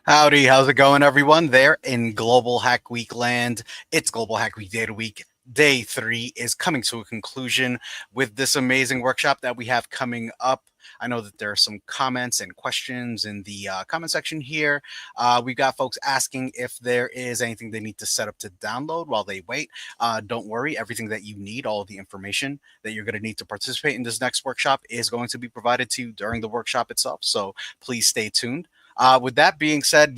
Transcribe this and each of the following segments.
Howdy, how's it going, everyone? There in Global Hack Week land. It's Global Hack Week Data Week. Day 3 is coming to a conclusion with this amazing workshop that we have coming up. I know that there are some comments and questions in the comment section here. We've got folks asking if there is anything they need to set up to download while they wait. Don't worry, everything that you need, all of the information that you're going to need to participate in this next workshop is going to be provided to you during the workshop itself. So please stay tuned. With that being said,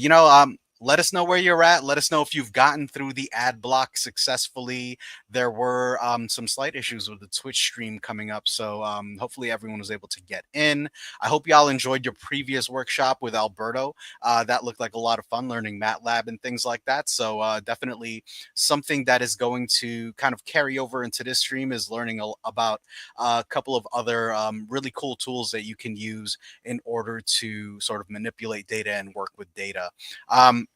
let us know where you're at. Let us know if you've gotten through the ad block successfully. There were some slight issues with the Twitch stream coming up, so hopefully everyone was able to get in. I hope y'all enjoyed your previous workshop with Alberto. That looked like a lot of fun, learning MATLAB and things like that. So definitely something that is going to kind of carry over into this stream is learning about a couple of other really cool tools that you can use in order to sort of manipulate data and work with data.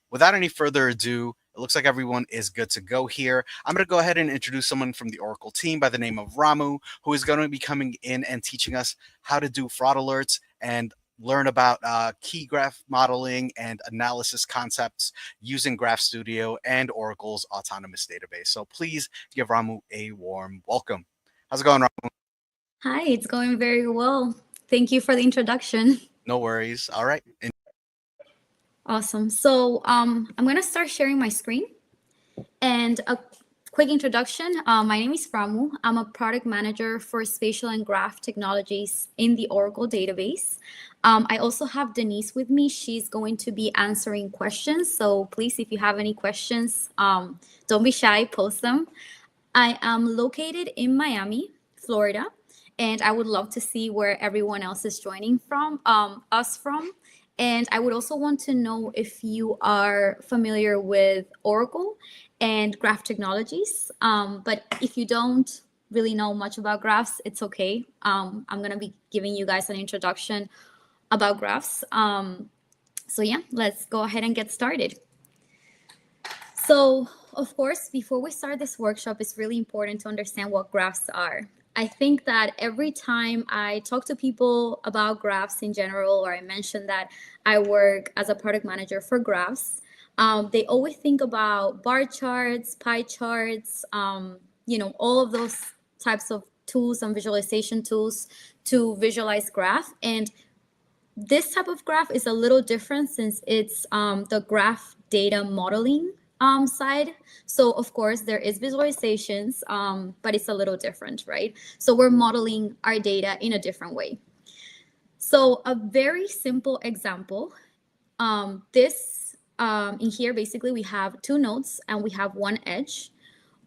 Without any further ado, it looks like everyone is good to go here. I'm going to go ahead and introduce someone from the Oracle team by the name of Ramu, who is going to be coming in and teaching us how to do fraud alerts and learn about key graph modeling and analysis concepts using Graph Studio and Oracle's autonomous database. So please give Ramu a warm welcome. How's it going, Ramu? Hi, it's going very well. Thank you for the introduction. No worries. All right. Awesome. So I'm going to start sharing my screen. And a quick introduction. My name is Ramu. I'm a product manager for spatial and graph technologies in the Oracle database. I also have Denise with me. She's going to be answering questions. So please, if you have any questions, don't be shy, post them. I am located in Miami, Florida, and I would love to see where everyone else is joining us from. And I would also want to know if you are familiar with Oracle and graph technologies. But if you don't really know much about graphs, it's okay. I'm going to be giving you guys an introduction about graphs. So yeah, let's go ahead and get started. So, of course, before we start this workshop, it's really important to understand what graphs are. I think that every time I talk to people about graphs in general, or I mention that I work as a product manager for graphs, they always think about bar charts, pie charts, all of those types of tools and visualization tools to visualize graph. And this type of graph is a little different since it's the graph data modeling side. So of course there is visualizations, but it's a little different, right? So we're modeling our data in a different way. So a very simple example, in here, basically we have two nodes and we have one edge,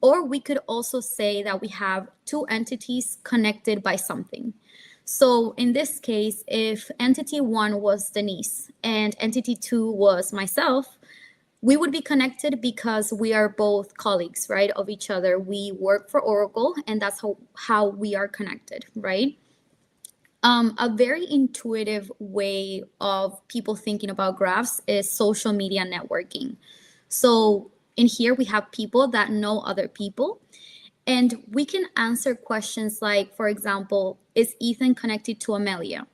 or we could also say that we have two entities connected by something. So in this case, if entity 1 was Denise and entity 2 was myself, we would be connected because we are both colleagues, right, of each other. We work for Oracle, and that's how we are connected, right? A very intuitive way of people thinking about graphs is social media networking. So in here, we have people that know other people, and we can answer questions like, for example, is Ethan connected to Amelia?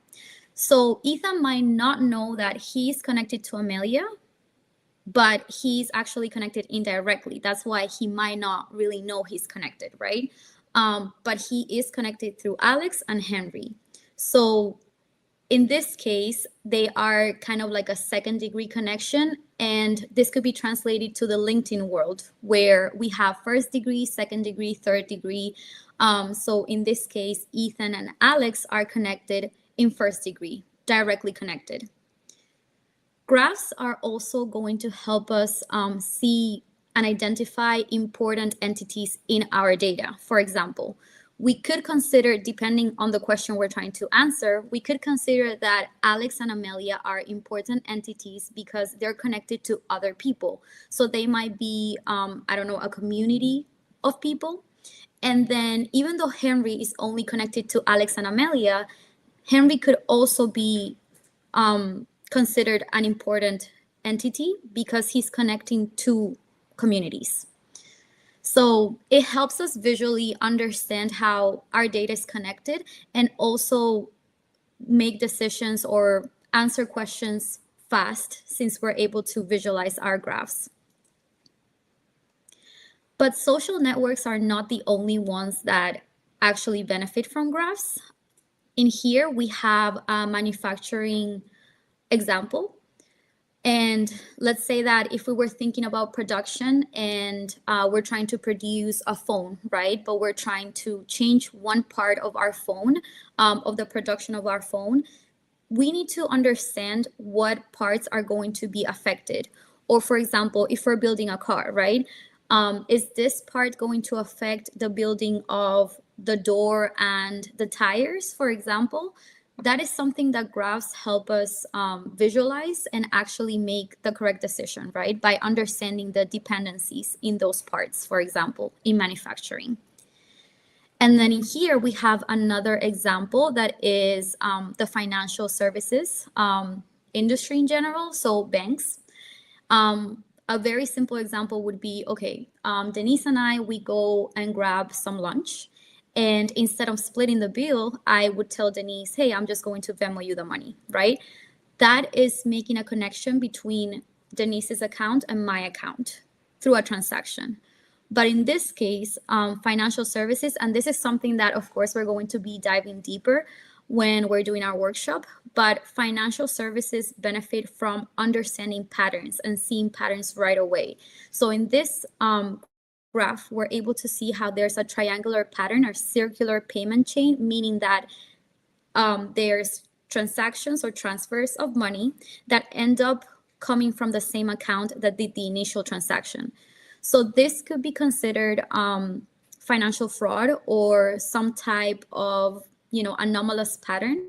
So Ethan might not know that he's connected to Amelia, but he's actually connected indirectly. That's why he might not really know he's connected, right? But he is connected through Alex and Henry. So in this case, they are kind of like a second-degree connection, and this could be translated to the LinkedIn world, where we have first degree, second degree, third degree. So in this case, Ethan and Alex are connected in first degree, directly connected. Graphs are also going to help us see and identify important entities in our data. For example, we could consider, depending on the question we're trying to answer, we could consider that Alex and Amelia are important entities because they're connected to other people. So they might be, a community of people. And then even though Henry is only connected to Alex and Amelia, Henry could also be considered an important entity because he's connecting two communities. So it helps us visually understand how our data is connected and also make decisions or answer questions fast since we're able to visualize our graphs. But social networks are not the only ones that actually benefit from graphs. In here, we have a manufacturing example. And let's say that if we were thinking about production and we're trying to produce a phone, right? But we're trying to change one part of our phone, of the production of our phone, we need to understand what parts are going to be affected. Or for example, if we're building a car, right? Is this part going to affect the building of the door and the tires, for example? That is something that graphs help us visualize and actually make the correct decision, right? By understanding the dependencies in those parts, for example, in manufacturing. And then in here, we have another example that is the financial services industry in general, so banks. A very simple example would be, okay, Denise and I, we go and grab some lunch. And instead of splitting the bill, I would tell Denise, hey, I'm just going to Venmo you the money, right? That is making a connection between Denise's account and my account through a transaction. But in this case, financial services, and this is something that, of course, we're going to be diving deeper when we're doing our workshop, but financial services benefit from understanding patterns and seeing patterns right away. So in this graph, we're able to see how there's a triangular pattern or circular payment chain, meaning that there's transactions or transfers of money that end up coming from the same account that did the initial transaction. So this could be considered financial fraud or some type of, anomalous pattern,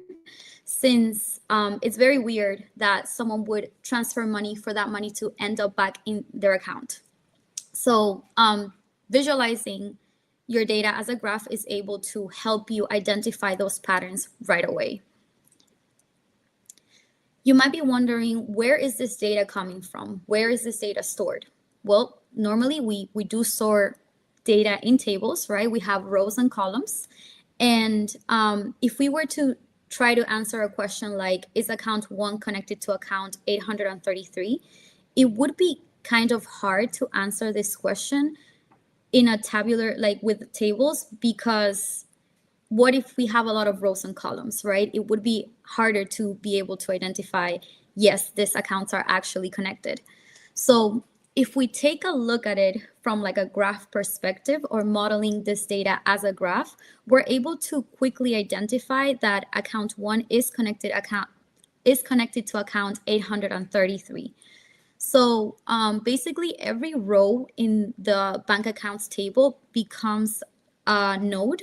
since it's very weird that someone would transfer money for that money to end up back in their account. So visualizing your data as a graph is able to help you identify those patterns right away. You might be wondering, where is this data coming from? Where is this data stored? Well, normally we do store data in tables, right? We have rows and columns. And if we were to try to answer a question like, is account 1 connected to account 833? It would be kind of hard to answer this question in a tabular, like with tables, because what if we have a lot of rows and columns, right? It would be harder to be able to identify, yes, these accounts are actually connected. So if we take a look at it from like a graph perspective or modeling this data as a graph, we're able to quickly identify that account 1 is connected to account 833. So basically every row in the bank accounts table becomes a node,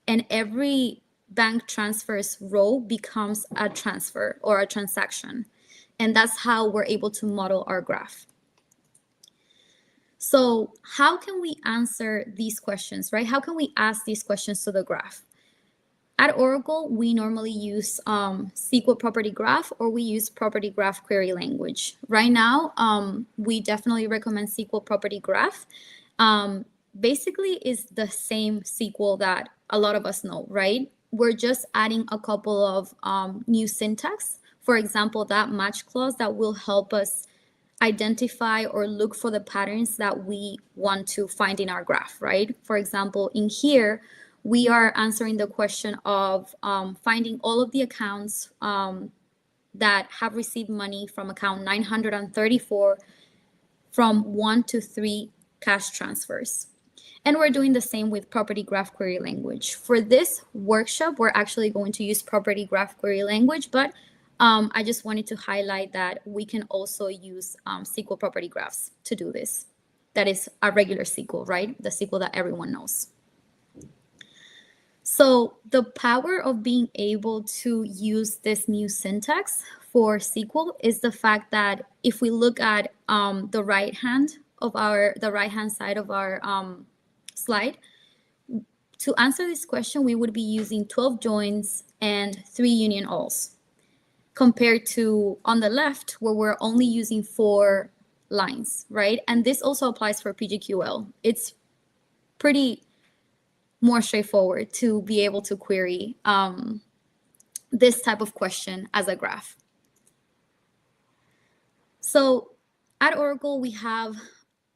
and every bank transfers row becomes a transfer or a transaction. And that's how we're able to model our graph. So how can we answer these questions, right? How can we ask these questions to the graph? At Oracle, we normally use SQL property graph, or we use property graph query language. Right now, we definitely recommend SQL property graph. Basically, is the same SQL that a lot of us know, right? We're just adding a couple of new syntax. For example, that match clause that will help us identify or look for the patterns that we want to find in our graph, right? For example, in here, we are answering the question of finding all of the accounts that have received money from account 934 from 1 to 3 cash transfers. And we're doing the same with property graph query language. For this workshop, we're actually going to use property graph query language, but I just wanted to highlight that we can also use SQL property graphs to do this. That is a regular SQL, right? The SQL that everyone knows. So the power of being able to use this new syntax for SQL is the fact that if we look at the right hand side of our slide, to answer this question, we would be using 12 joins and 3 union alls, compared to on the left where we're only using 4 lines, right? And this also applies for PGQL. It's pretty more straightforward to be able to query this type of question as a graph. So at Oracle, we have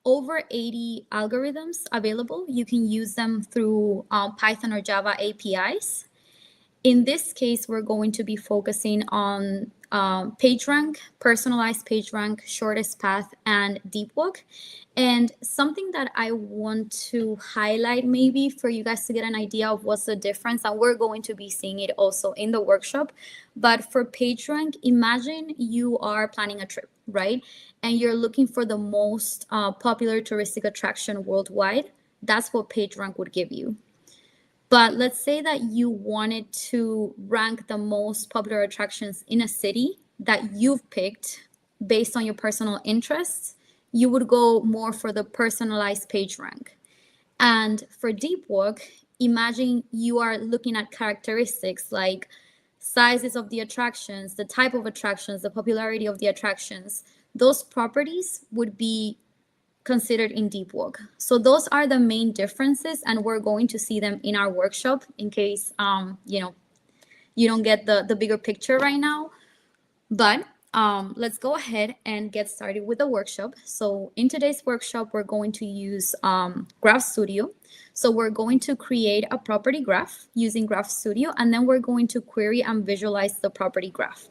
over 80 algorithms available. You can use them through Python or Java APIs. In this case, we're going to be focusing on PageRank, personalized PageRank, shortest path, and deep work. And something that I want to highlight maybe for you guys to get an idea of what's the difference, and we're going to be seeing it also in the workshop. But for PageRank, imagine you are planning a trip, right? And you're looking for the most popular touristic attraction worldwide. That's what PageRank would give you. But let's say that you wanted to rank the most popular attractions in a city that you've picked based on your personal interests, you would go more for the personalized page rank. And for deep work, imagine you are looking at characteristics like sizes of the attractions, the type of attractions, the popularity of the attractions. Those properties would be considered in deep work. So those are the main differences, and we're going to see them in our workshop in case you don't get the bigger picture right now. But let's go ahead and get started with the workshop. So in today's workshop, we're going to use Graph Studio. So we're going to create a property graph using Graph Studio, and then we're going to query and visualize the property graph.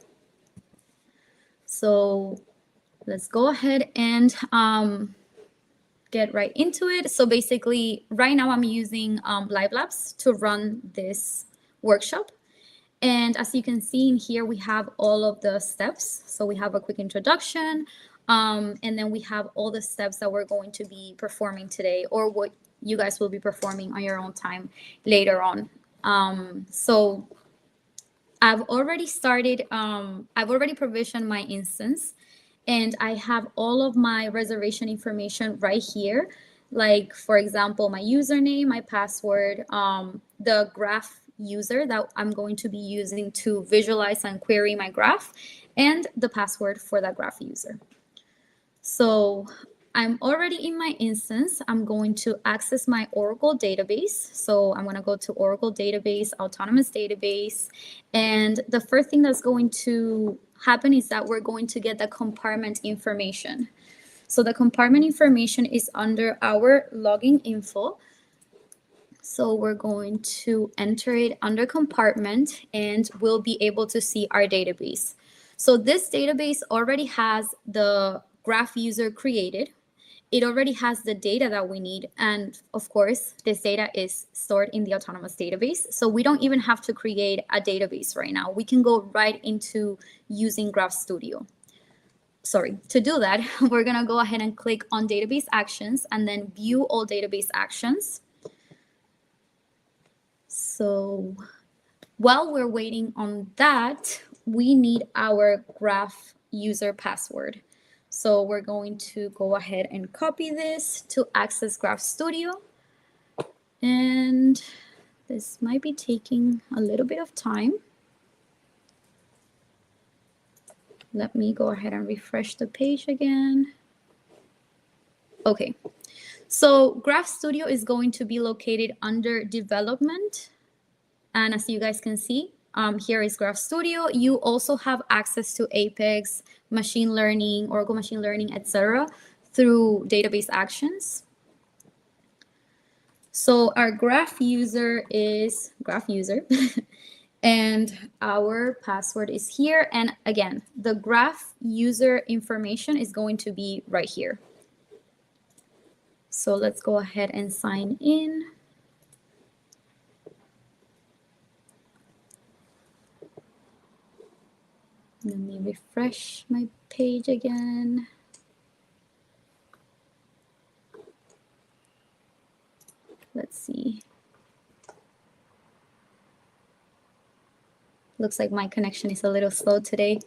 So let's go ahead and get right into it. So basically, right now I'm using Live Labs to run this workshop. And as you can see in here, we have all of the steps. So we have a quick introduction, and then we have all the steps that we're going to be performing today, or what you guys will be performing on your own time later on. So I've already started, I've already provisioned my instance, and I have all of my reservation information right here. Like, for example, my username, my password, the graph user that I'm going to be using to visualize and query my graph, and the password for that graph user. So I'm already in my instance. I'm going to access my Oracle database. So I'm going to go to Oracle database, autonomous database. And the first thing that's going to happen is that we're going to get the compartment information. So the compartment information is under our login info. So we're going to enter it under compartment, and we'll be able to see our database. So this database already has the graph user created. It already has the data that we need. And of course, this data is stored in the autonomous database. So we don't even have to create a database right now. We can go right into using Graph Studio. Sorry, to do that, we're gonna go ahead and click on database actions and then view all database actions. So while we're waiting on that, we need our graph user password. So we're going to go ahead and copy this to access Graph Studio. And this might be taking a little bit of time. Let me go ahead and refresh the page again. Okay, so Graph Studio is going to be located under development. And as you guys can see, here is Graph Studio. You also have access to Apex, machine learning, Oracle machine learning, etc., through database actions. So our graph user is graph user, and our password is here. And again, the graph user information is going to be right here. So let's go ahead and sign in. Let me refresh my page again. Let's see. Looks like my connection is a little slow today.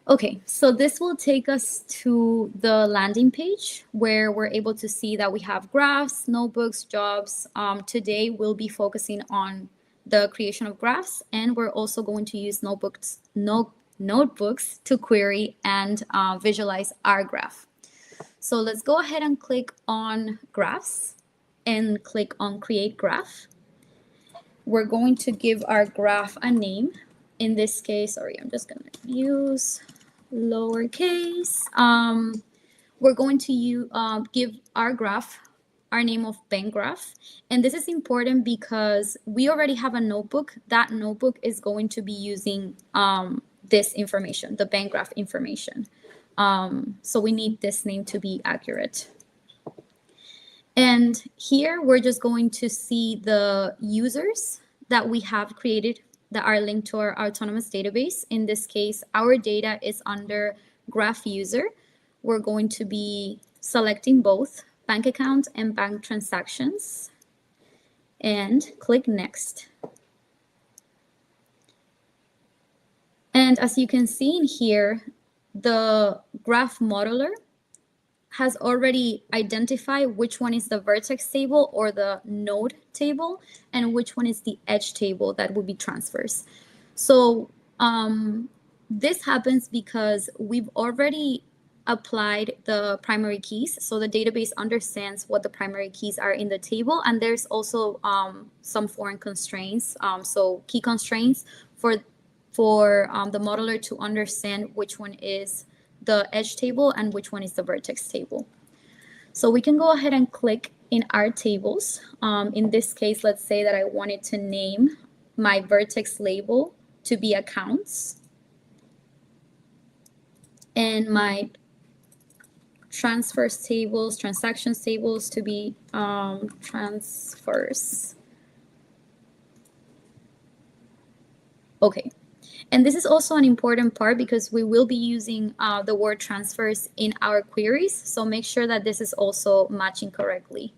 Okay, so this will take us to the landing page where we're able to see that we have graphs, notebooks, jobs. Today we'll be focusing on the creation of graphs, and we're also going to use notebooks to query and visualize our graph. So let's go ahead and click on graphs and click on create graph. We're going to give our graph a name. In this case, sorry, I'm just going to use lowercase. We're going to give our graph our name of bank graph. And this is important because we already have a notebook. That notebook is going to be using this information, the bank graph information. So we need this name to be accurate. And here we're just going to see the users that we have created that are linked to our autonomous database. In this case, our data is under graph user. We're going to be selecting both bank account and bank transactions and click next. And as you can see in here, the graph modeler has already identified which one is the vertex table or the node table and which one is the edge table that will be transfers. So this happens because we've already applied the primary keys. So the database understands what the primary keys are in the table. And there's also some foreign constraints, so key constraints for the modeler to understand which one is the edge table and which one is the vertex table. So we can go ahead and click in our tables. In this case, let's say that I wanted to name my vertex label to be accounts and my transfers tables, transactions tables to be transfers. Okay. And this is also an important part because we will be using the word transfers in our queries. So make sure that this is also matching correctly.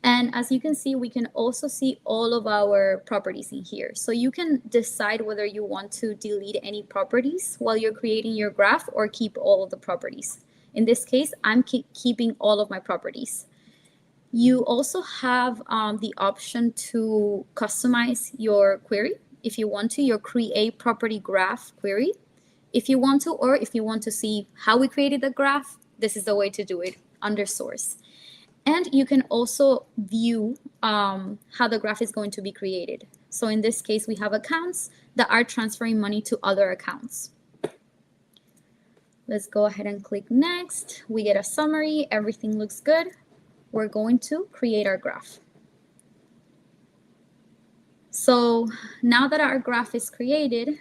And as you can see, we can also see all of our properties in here. So you can decide whether you want to delete any properties while you're creating your graph or keep all of the properties. In this case, I'm keeping all of my properties. You also have the option to customize your query. If you want to, your create property graph query. If you want to, or if you want to see how we created the graph, this is the way to do it under source. And you can also view how the graph is going to be created. So in this case, we have accounts that are transferring money to other accounts. Let's go ahead and click next. We get a summary. Everything looks good. We're going to create our graph. So now that our graph is created,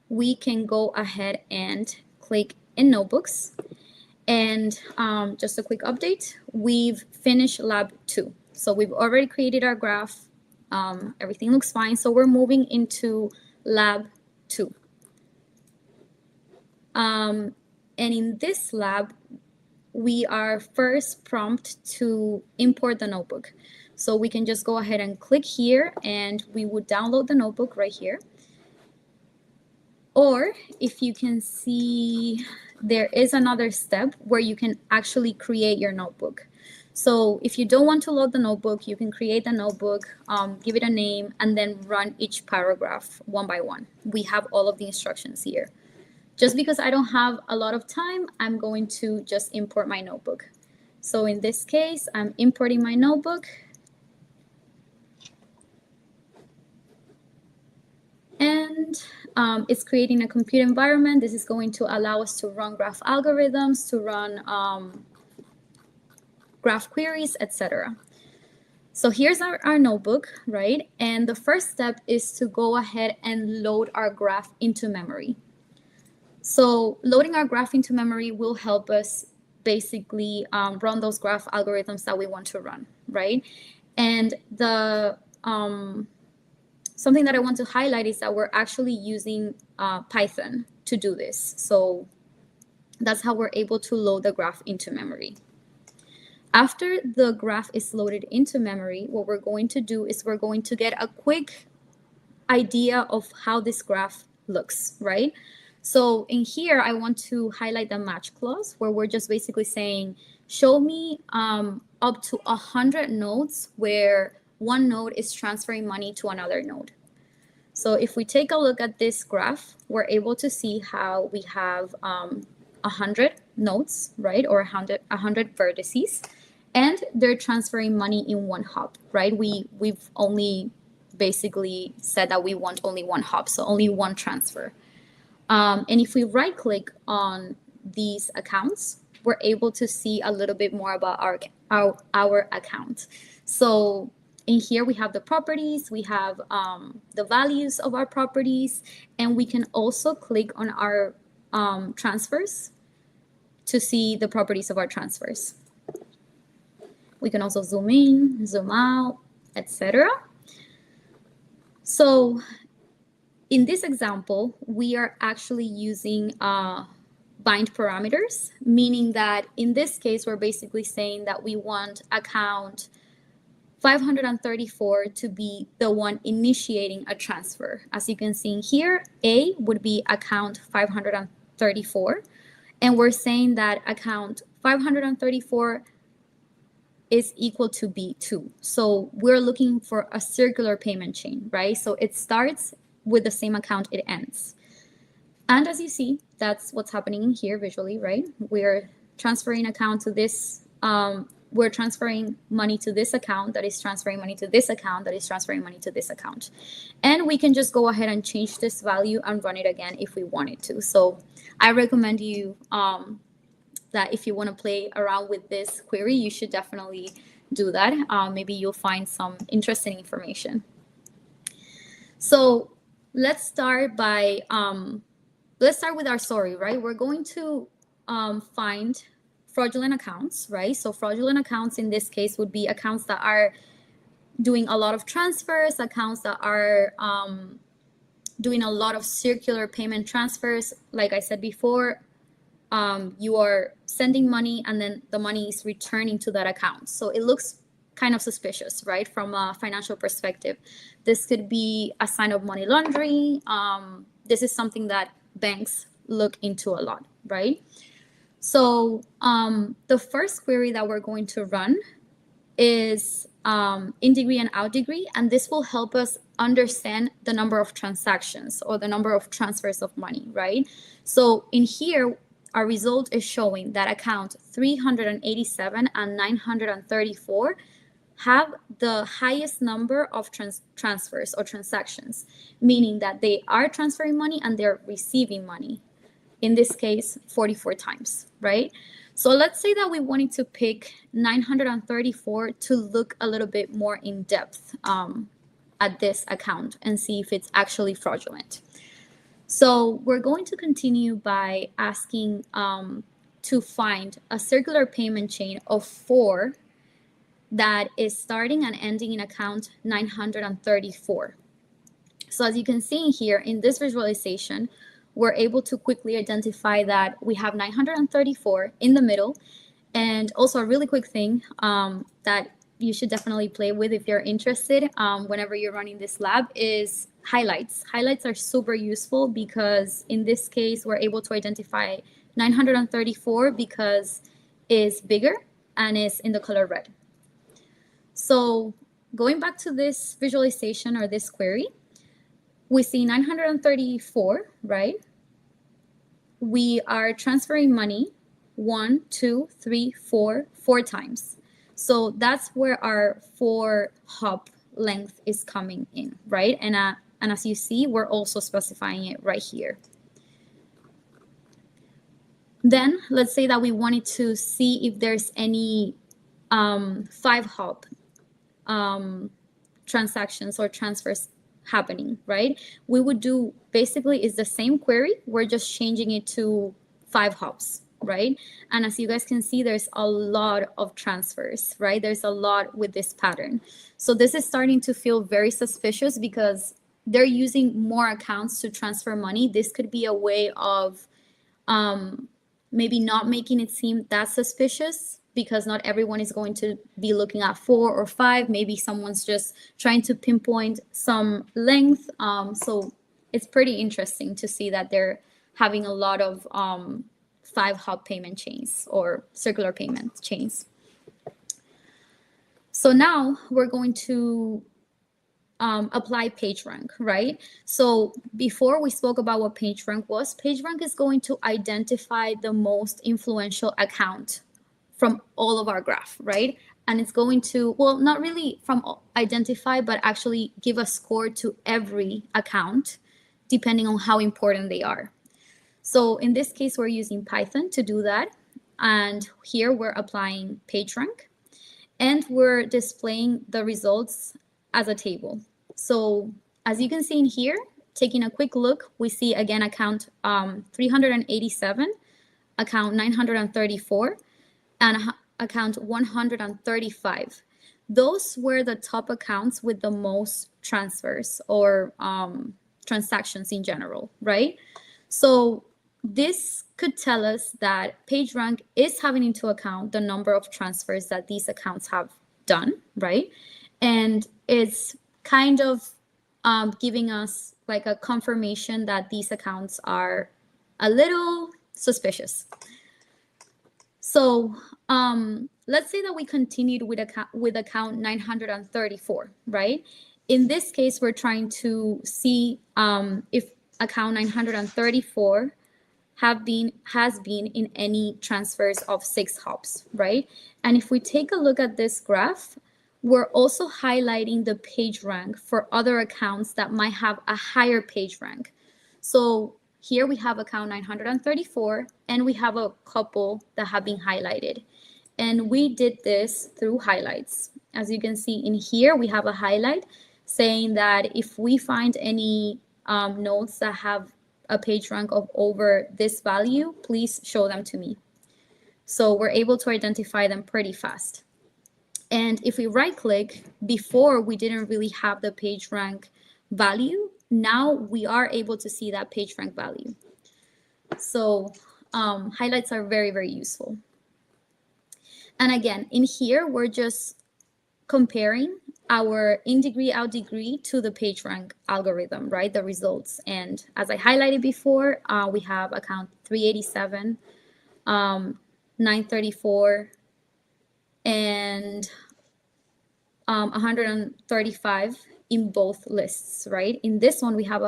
we can go ahead and click in notebooks. And just a quick update, we've finished lab 2. So we've already created our graph. Everything looks fine. So we're moving into lab 2. And in this lab, we are first prompted to import the notebook. So we can just go ahead and click here and we would download the notebook right here. Or if you can see, there is another step where you can actually create your notebook. So if you don't want to load the notebook, you can create the notebook, give it a name, and then run each paragraph one by one. We have all of the instructions here. Just because I don't have a lot of time, I'm going to just import my notebook. So in this case, I'm importing my notebook. And it's creating a compute environment. This is going to allow us to run graph algorithms, to run graph queries, etc. So here's our notebook, right? And the first step is to go ahead and load our graph into memory. So loading our graph into memory will help us basically run those graph algorithms that we want to run, right? And the something that I want to highlight is that we're actually using Python to do this. So that's how we're able to load the graph into memory. After the graph is loaded into memory, what we're going to do is we're going to get a quick idea of how this graph looks, right? So in here, I want to highlight the match clause where we're just basically saying, show me up to 100 nodes where one node is transferring money to another node. So if we take a look at this graph, we're able to see how we have 100 nodes, right? Or 100 vertices, and they're transferring money in one hop, right? We've only basically said that we want only one hop, so only one transfer. And if we right click on these accounts, we're able to see a little bit more about our account. So in here we have the properties, we have the values of our properties, and we can also click on our transfers to see the properties of our transfers. We can also zoom in, zoom out, etc. So in this example, we are actually using bind parameters, meaning that in this case, we're basically saying that we want account 534 to be the one initiating a transfer. As you can see here, A would be account 534, and we're saying that account 534 is equal to B2. So we're looking for a circular payment chain, right? So it starts with the same account it ends. And as you see, that's what's happening in here visually, right? We're transferring account to this, we're transferring money to this account that is transferring money to this account that is transferring money to this account. And we can just go ahead and change this value and run it again if we wanted to. So I recommend you that if you want to play around with this query, you should definitely do that. Maybe you'll find some interesting information. So let's start by let's start with our story, right? We're going to find fraudulent accounts, right? So fraudulent accounts in this case would be accounts that are doing a lot of transfers, accounts that are doing a lot of circular payment transfers. Like I said before, you are sending money and then the money is returning to that account. So it looks kind of suspicious, right? From a financial perspective. This could be a sign of money laundering. This is something that banks look into a lot, right? So the first query that we're going to run is in degree and out degree, and this will help us understand the number of transactions or the number of transfers of money, right? So in here, our result is showing that account 387 and 934 have the highest number of transfers or transactions, meaning that they are transferring money and they're receiving money. In this case, 44 times, right? So let's say that we wanted to pick 934 to look a little bit more in depth at this account and see if it's actually fraudulent. So we're going to continue by asking to find a circular payment chain of 4 that is starting and ending in account 934. So as you can see here in this visualization, we're able to quickly identify that we have 934 in the middle. And also a really quick thing that you should definitely play with if you're interested whenever you're running this lab is highlights. Highlights are super useful because in this case, we're able to identify 934 because it's bigger and is in the color red. So going back to this visualization or this query, we see 934, right? We are transferring money 1, 2, 3, 4 times. So that's where our 4 hop length is coming in, right? And as you see, we're also specifying it right here. Then let's say that we wanted to see if there's any 5 hop transactions or transfers happening, right? We would do basically is the same query. We're just changing it to 5 hops, right? And as you guys can see, there's a lot of transfers, right? There's a lot with this pattern. So this is starting to feel very suspicious because they're using more accounts to transfer money. This could be a way of maybe not making it seem that suspicious because not everyone is going to be looking at 4 or 5. Maybe someone's just trying to pinpoint some length. So it's pretty interesting to see that they're having a lot of 5 hop payment chains or circular payment chains. So now we're going to apply PageRank, right? So before we spoke about what PageRank was, PageRank is going to identify the most influential account from all of our graph, right? And it's going to, well, not really from identify, but actually give a score to every account depending on how important they are. So in this case, we're using Python to do that. And here we're applying PageRank, and we're displaying the results as a table. So as you can see in here, taking a quick look, we see again account 387, account 934, and account 135. Those were the top accounts with the most transfers or transactions in general, right? So this could tell us that PageRank is having into account the number of transfers that these accounts have done, right? And it's kind of giving us like a confirmation that these accounts are a little suspicious. So let's say that we continued with account 934, right? In this case, we're trying to see if account 934 has been in any transfers of 6 hops, right? And if we take a look at this graph, we're also highlighting the page rank for other accounts that might have a higher page rank. So here we have account 934, and we have a couple that have been highlighted. And we did this through highlights. As you can see in here, we have a highlight saying that if we find any nodes that have a page rank of over this value, please show them to me. So we're able to identify them pretty fast. And if we right click, before we didn't really have the page rank value, now we are able to see that page rank value. So highlights are very, very useful. And again, in here, we're just comparing our in degree, out degree to the PageRank algorithm, right? The results. And as I highlighted before, we have account 387, 934, and 135 in both lists, right? In this one, we have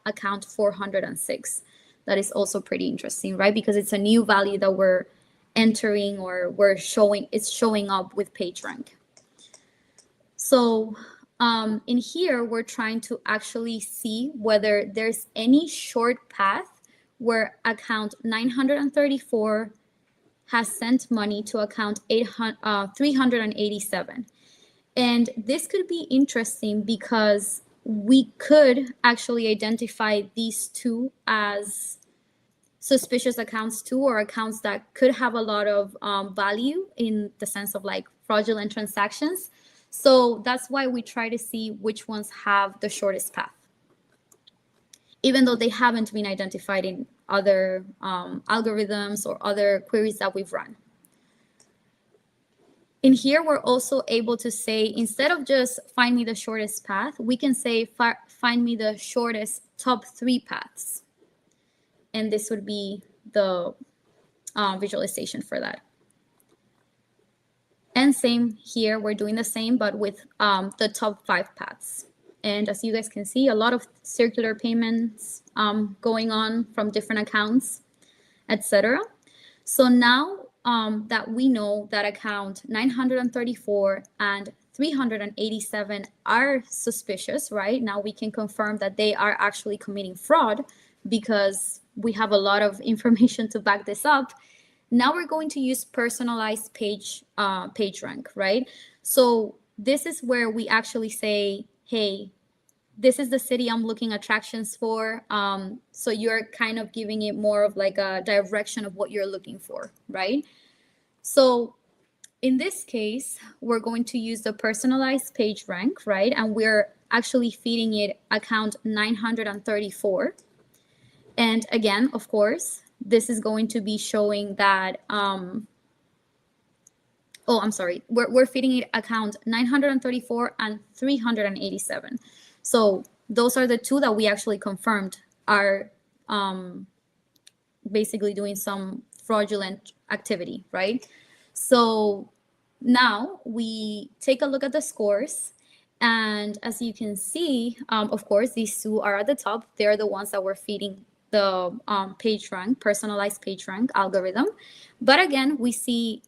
account 406. That is also pretty interesting, right? Because it's a new value that we're entering, or it's showing up with PageRank. So in here, we're trying to actually see whether there's any short path where account 934 has sent money to account 387. And this could be interesting because we could actually identify these two as suspicious accounts too, or accounts that could have a lot of value in the sense of like fraudulent transactions. So that's why we try to see which ones have the shortest path, even though they haven't been identified in other algorithms or other queries that we've run. In here, we're also able to say, instead of just find me the shortest path, we can say find me the shortest top 3 paths. And this would be the visualization for that. And same here, we're doing the same, but with the top 5 paths. And as you guys can see, a lot of circular payments going on from different accounts, etc. So now that we know that account 934 and 387 are suspicious, right? Now we can confirm that they are actually committing fraud because we have a lot of information to back this up. Now we're going to use personalized page rank, right? So this is where we actually say, hey, this is the city I'm looking attractions for. So you're kind of giving it more of like a direction of what you're looking for, right? So in this case, we're going to use the personalized page rank, right? And we're actually feeding it account 934. And again, of course, this is going to be showing that, we're feeding it account 934 and 387. So those are the two that we actually confirmed are basically doing some fraudulent activity, right? So now we take a look at the scores. And as you can see, of course, these two are at the top. They're the ones that we're feeding the PageRank, personalized PageRank algorithm. But again, we see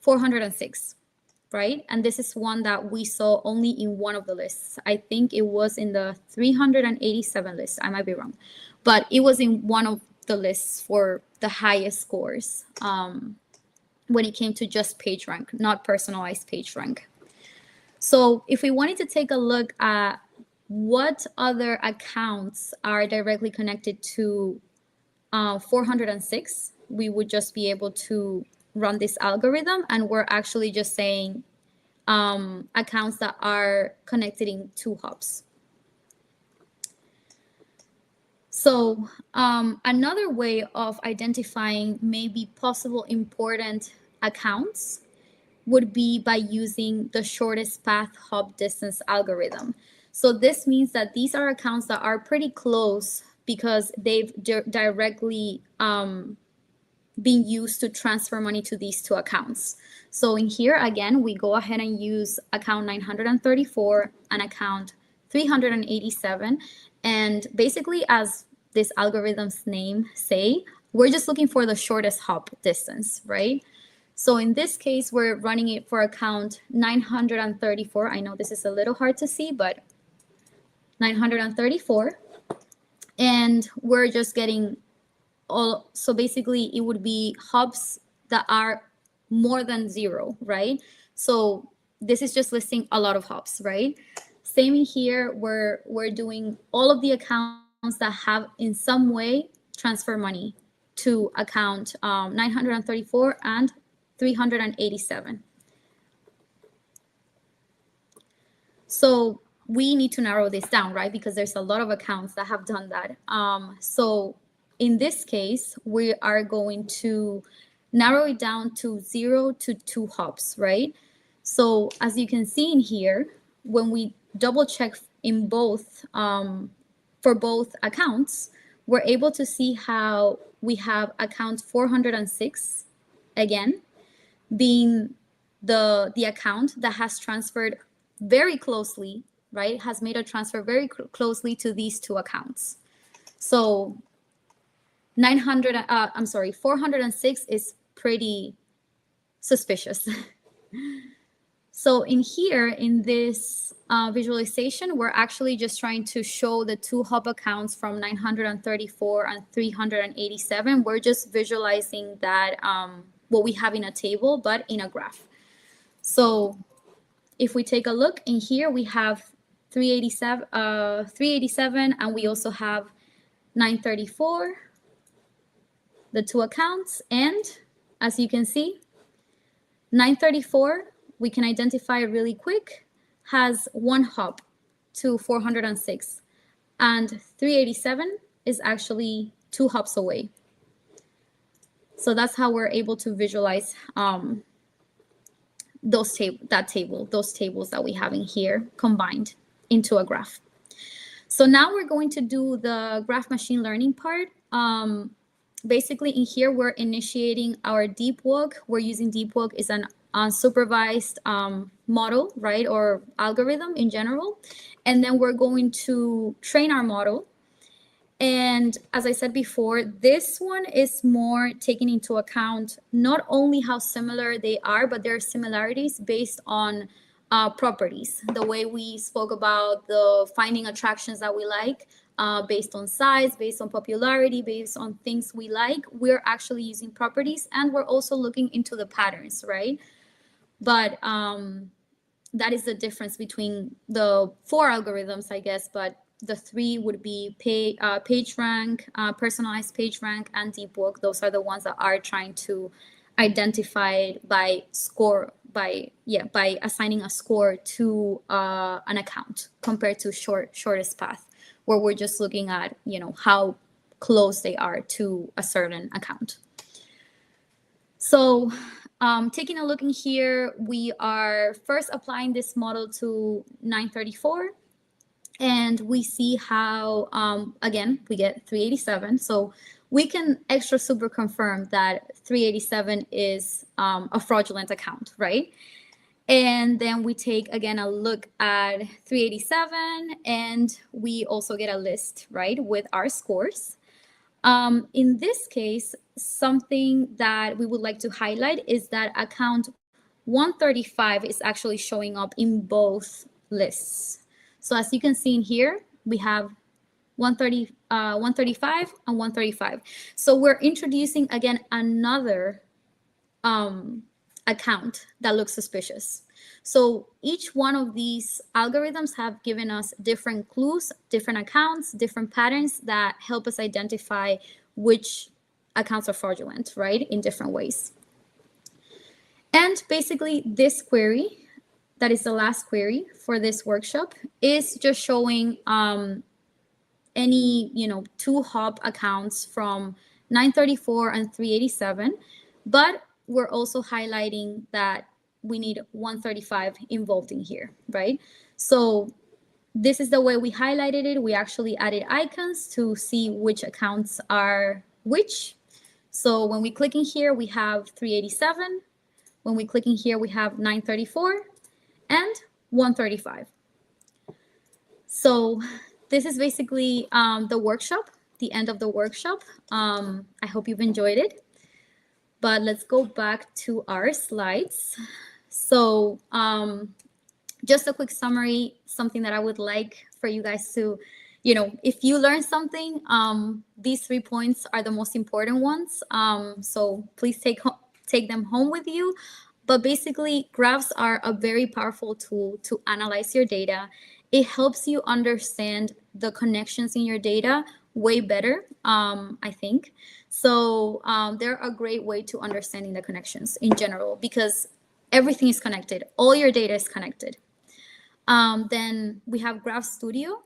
406, right? And this is one that we saw only in one of the lists. I think it was in the 387 list. I might be wrong. but it was in one of the lists for the highest scores when it came to just PageRank, not personalized PageRank. So if we wanted to take a look at what other accounts are directly connected to 406, we would just be able to run this algorithm, and we're actually just saying accounts that are connected in two hubs. So another way of identifying maybe possible important accounts would be by using the shortest path hop distance algorithm. So this means that these are accounts that are pretty close because they've directly been used to transfer money to these two accounts. So in here, again, we go ahead and use account 934 and account 387. And basically, as this algorithm's name say, we're just looking for the shortest hop distance, right? So in this case, we're running it for account 934. I know this is a little hard to see, but 934. And we're just getting all, so basically it would be hubs that are more than 0, right? So this is just listing a lot of hubs, right? Same in here, we're doing all of the accounts that have in some way transfer money to account 934 and 387. So we need to narrow this down, right? Because there's a lot of accounts that have done that. So in this case, we are going to narrow it down to 0 to 2 hubs, right? So as you can see in here, when we double check in both, for both accounts, we're able to see how we have account 406 again being the account that has transferred very closely, right? Has made a transfer very closely to these two accounts. So 406 is pretty suspicious. So in here, in this visualization, we're actually just trying to show the two hub accounts from 934 and 387. We're just visualizing that what we have in a table, but in a graph. So if we take a look in here, we have 387, and we also have 934, the two accounts. And as you can see, 934, we can identify really quick, has one hop to 406, and 387 is actually 2 hops away. So that's how we're able to visualize those tables that we have in here combined into a graph. So now we're going to do the graph machine learning part. Basically in here, we're initiating our deep walk. We're using deep walk is an unsupervised model, right? Or algorithm in general. And then we're going to train our model. And as I said before, this one is more taking into account not only how similar they are, but there are similarities based on properties. The way we spoke about the finding attractions that we like, based on size, based on popularity, based on things we like, we're actually using properties, and we're also looking into the patterns, right? But that is the difference between the 4 algorithms, I guess, but the 3 would be PageRank, personalized PageRank, and deep walk. Those are the ones that are trying to identify it by score, by assigning a score to an account compared to shortest path, where we're just looking at, how close they are to a certain account. So taking a look in here, we are first applying this model to 934. And we see how, again, we get 387. So we can extra super confirm that 387 is a fraudulent account, right? And then we take, again, a look at 387, and we also get a list, right, with our scores. In this case, something that we would like to highlight is that account 135 is actually showing up in both lists. So as you can see in here, we have 135, and 135. So we're introducing again another account that looks suspicious. So each one of these algorithms have given us different clues, different accounts, different patterns that help us identify which accounts are fraudulent, right, in different ways. And basically, this query, that is the last query for this workshop, is just showing any two hop accounts from 934 and 387, but we're also highlighting that we need 135 involved in here, right? So this is the way we highlighted it. We actually added icons to see which accounts are which. So when we click in here, we have 387. When we click in here, we have 934 and 135. So this is basically the workshop, the end of the workshop. I hope you've enjoyed it. But let's go back to our slides. So just a quick summary, something that I would like for you guys to, if you learn something, these 3 points are the most important ones. So please take them home with you. But basically, graphs are a very powerful tool to analyze your data. It helps you understand the connections in your data way better, I think. So they're a great way to understanding the connections in general because everything is connected. All your data is connected. Then we have Graph Studio,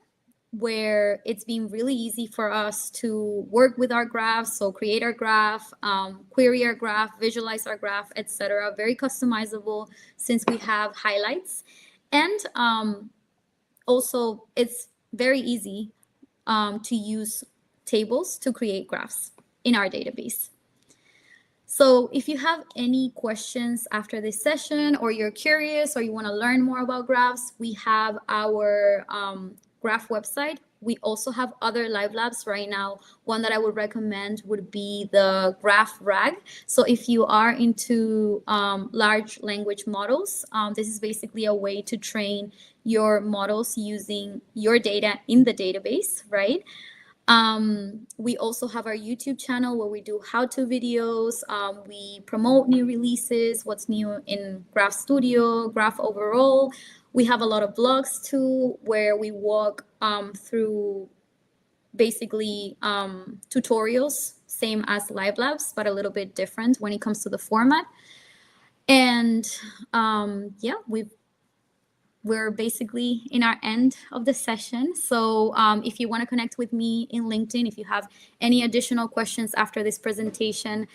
where it's been really easy for us to work with our graphs, so create our graph, query our graph, visualize our graph, etc. Very customizable since we have highlights. And also, it's very easy to use tables to create graphs in our database. So if you have any questions after this session, or you're curious, or you want to learn more about graphs, we have our graph website. We also have other live labs right now. One that I would recommend would be the Graph RAG. So if you are into large language models, this is basically a way to train your models using your data in the database, right? We also have our YouTube channel where we do how-to videos. We promote new releases, what's new in Graph Studio, Graph overall. We have a lot of blogs too, where we walk through basically tutorials, same as live labs, but a little bit different when it comes to the format. And yeah, we're basically in our end of the session. So if you want to connect with me in LinkedIn, if you have any additional questions after this presentation,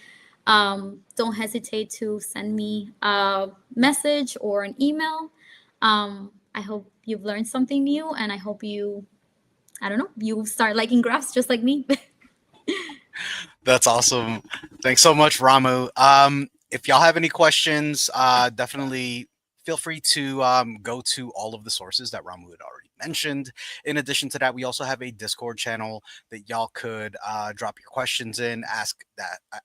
don't hesitate to send me a message or an email. I hope you've learned something new, and I hope you start liking graphs just like me. That's awesome. Thanks so much, Ramu. If y'all have any questions, definitely feel free to go to all of the sources that Ramu had already mentioned. In addition to that, we also have a Discord channel that y'all could drop your questions in.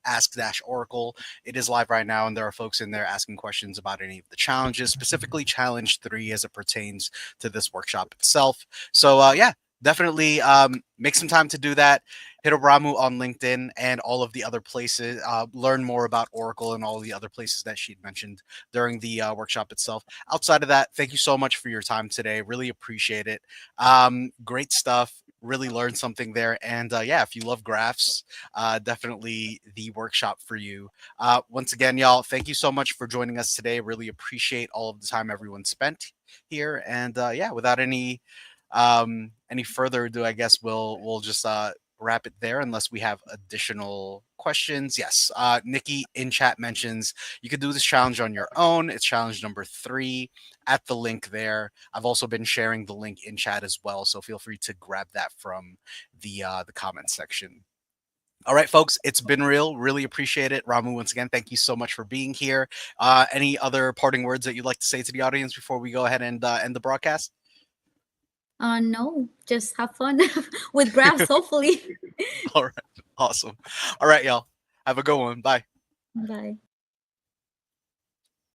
Ask Oracle. It is live right now, and there are folks in there asking questions about any of the challenges, specifically Challenge 3 as it pertains to this workshop itself. So yeah, definitely make some time to do that. Hit up Ramu on LinkedIn and all of the other places. Learn more about Oracle and all the other places that she'd mentioned during the workshop itself. Outside of that, thank you so much for your time today. Really appreciate it. Great stuff. Really learned something there. And yeah, if you love graphs, definitely the workshop for you. Once again, y'all, thank you so much for joining us today. Really appreciate all of the time everyone spent here. And yeah, without any further ado, I guess we'll just wrap it there unless we have additional questions. Yes, Nikki in chat mentions you could do this challenge on your own. It's challenge number 3 at the link there. I've also been sharing the link in chat as well, so feel free to grab that from the comment section. All right, folks, it's been real. Really appreciate it. Ramu, once again, thank you so much for being here. Any other parting words that you'd like to say to the audience before we go ahead and end the broadcast? No, just have fun with graphs, hopefully. All right, awesome. All right, y'all. Have a good one. Bye. Bye.